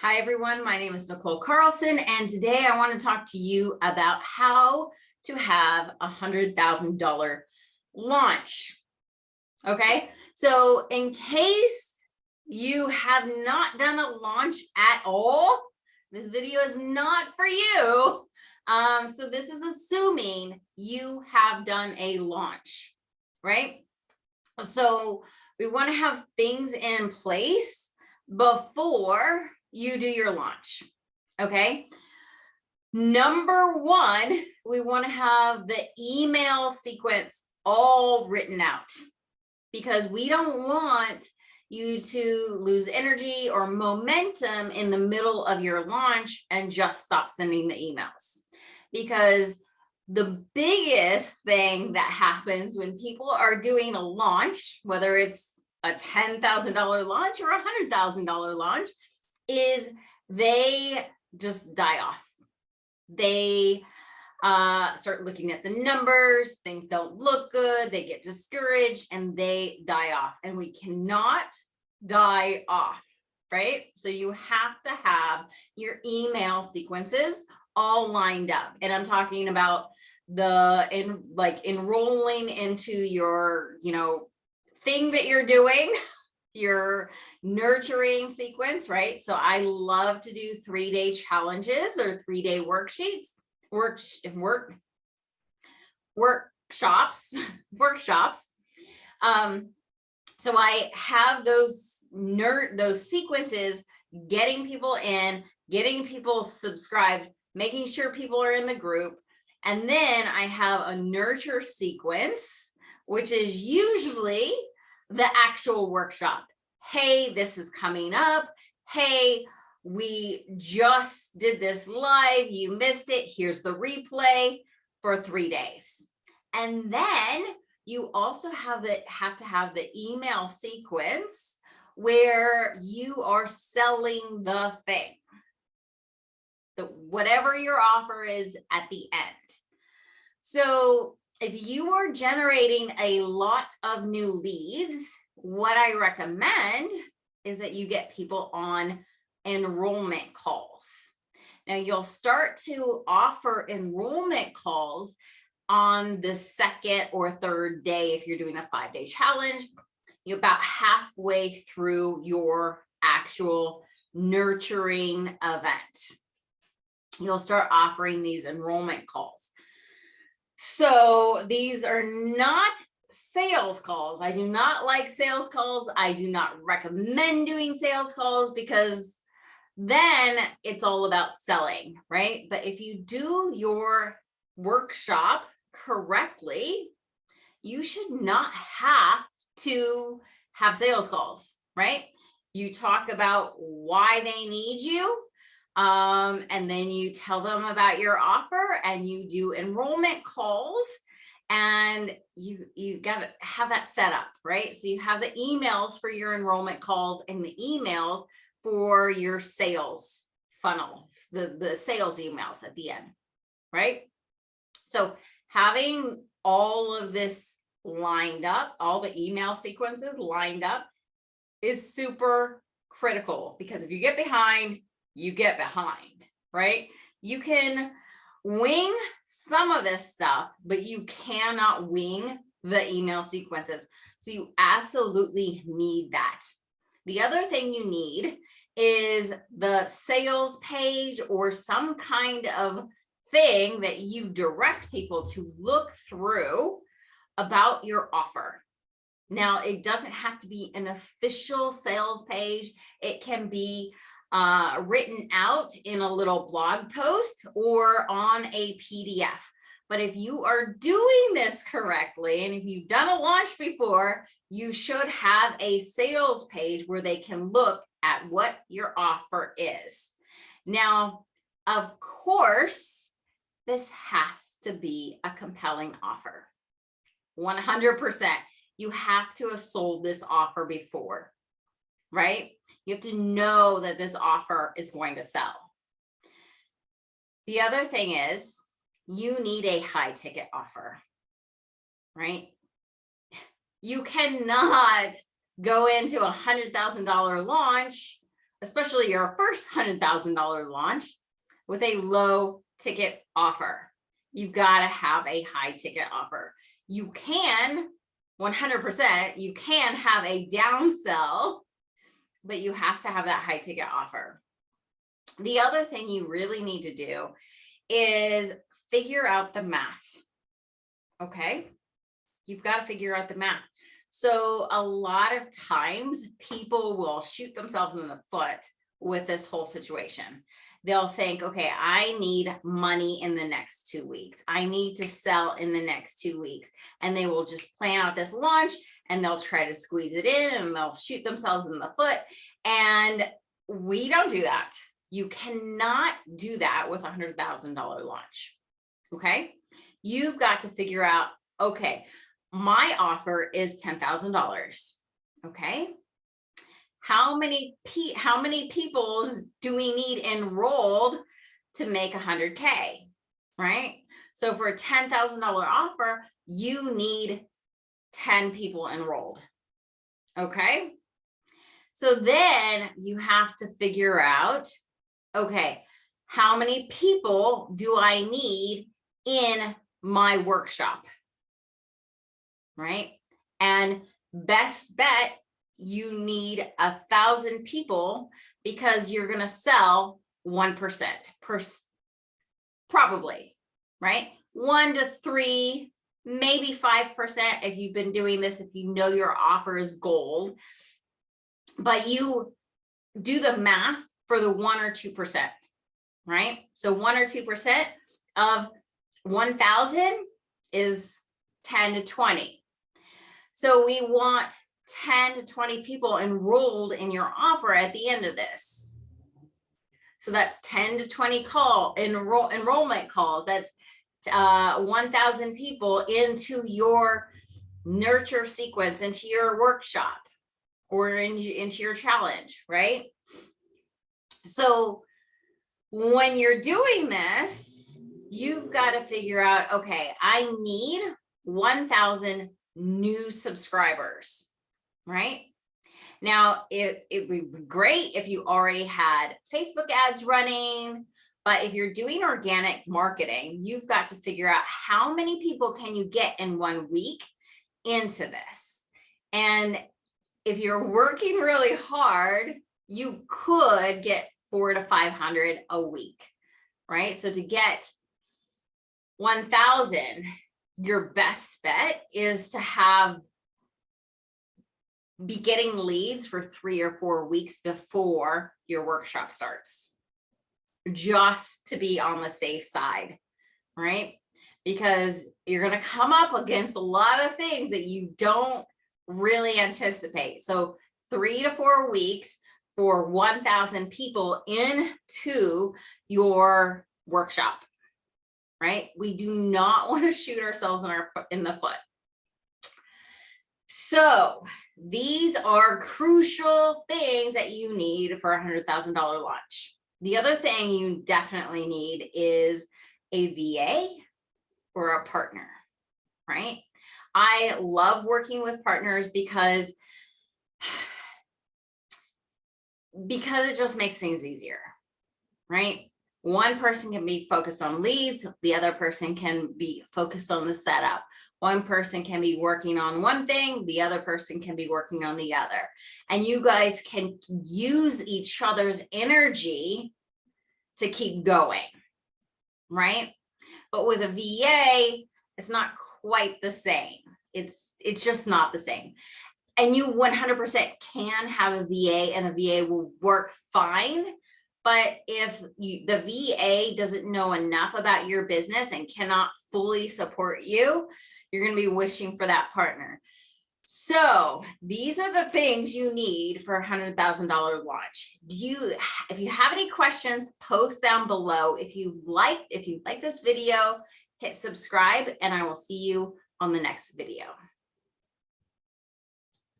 Hi, everyone. My name is Nichole Carlson, and today I want to talk to you about how to have a $100,000 launch. Okay, so in case you have not done a launch at all, this video is not for you. So this is assuming you have done a launch, right? So we want to have things in place before you do your launch. Okay. Number one, we want to have the email sequence all written out because we don't want you to lose energy or momentum in the middle of your launch and just stop sending the emails. Because the biggest thing that happens when people are doing a launch, whether it's a $10,000 launch or a $100,000 launch, is they just die off. They start looking at the numbers, things don't look good, they get discouraged and they die off. And we cannot die off, right? So you have to have your email sequences all lined up. And I'm talking about enrolling into your, thing that you're doing, your nurturing sequence, right? So I love to do 3-day challenges or 3-day worksheets, workshops. So I have those sequences, getting people in, getting people subscribed, making sure people are in the group. And then I have a nurture sequence, which is usually the actual workshop. Hey, this is coming up. Hey, we just did this live. You missed it. Here's the replay for 3 days. And then you also have to have the email sequence where you are selling the thing, whatever your offer is at the end. So if you are generating a lot of new leads, what I recommend is that you get people on enrollment calls. Now you'll start to offer enrollment calls on the 2nd or 3rd day. If you're doing a 5-day challenge, you're about halfway through your actual nurturing event. You'll start offering these enrollment calls. So these are not sales calls. I do not like sales calls. I do not recommend doing sales calls because then it's all about selling, right? But if you do your workshop correctly, you should not have to have sales calls, right? You talk about why they need you. And then you tell them about your offer and you do enrollment calls, and you got to have that set up, right? So you have the emails for your enrollment calls and the emails for your sales funnel, the sales emails at the end, right? So having all of this lined up, all the email sequences lined up is super critical, because if you get behind, you get behind, right? You can wing some of this stuff, but you cannot wing the email sequences. So you absolutely need that. The other thing you need is the sales page or some kind of thing that you direct people to look through about your offer. Now, it doesn't have to be an official sales page. It can be written out in a little blog post or on a PDF. But if you are doing this correctly, and if you've done a launch before, you should have a sales page where they can look at what your offer is. Now, of course, this has to be a compelling offer. 100%. You have to have sold this offer before, right? You have to know that this offer is going to sell. The other thing is you need a high ticket offer, right? You cannot go into a $100,000 launch especially your first $100,000 launch, with a low ticket offer. You've got to have a high ticket offer. You can 100%, you can have a downsell, but you have to have that high ticket offer. The other thing you really need to do is figure out the math. Okay. You've got to figure out the math. So a lot of times people will shoot themselves in the foot with this whole situation. They'll think, okay, I need money in the next 2 weeks. I need to sell in the next 2 weeks. And they will just plan out this launch and they'll try to squeeze it in and they'll shoot themselves in the foot. And we don't do that. You cannot do that with a $100,000 launch. Okay. You've got to figure out, okay, my offer is $10,000. Okay. How many people do we need enrolled to make 100K, right? So for a $10,000 offer, you need 10 people enrolled. Okay. So then you have to figure out, okay, how many people do I need in my workshop, right? And best bet, you need 1,000 people because you're going to sell 1%, probably, right? 1 to 3, maybe 5% if you've been doing this, if you know your offer is gold, but you do the math for the 1 or 2%, right? So 1 or 2% of 1,000 is 10 to 20. So we want 10 to 20 people enrolled in your offer at the end of this. So that's 10 to 20 enrollment calls. That's 1,000 people into your nurture sequence, into your workshop or into your challenge, right? So when you're doing this, you've got to figure out, okay, I need 1,000 new subscribers. Right? Now, it would be great if you already had Facebook ads running, but if you're doing organic marketing, you've got to figure out how many people can you get in 1 week into this. And if you're working really hard, you could get 400 to 500 a week, right? So to get 1,000, your best bet is to be getting leads for 3 or 4 weeks before your workshop starts, just to be on the safe side, right? Because you're going to come up against a lot of things that you don't really anticipate. So 3 to 4 weeks for 1,000 people into your workshop, right? We do not want to shoot ourselves in the foot. So these are crucial things that you need for a $100,000 launch. The other thing you definitely need is a VA or a partner, right? I love working with partners because it just makes things easier, right? One person can be focused on leads. The other person can be focused on the setup. One person can be working on one thing. The other person can be working on the other. And you guys can use each other's energy to keep going, right? But with a VA, it's not quite the same. It's just not the same. And you 100% can have a VA and a VA will work fine. But if the VA doesn't know enough about your business and cannot fully support you, you're going to be wishing for that partner. So these are the things you need for a $100,000 launch. If you have any questions, post down below. If you like this video, hit subscribe, and I will see you on the next video.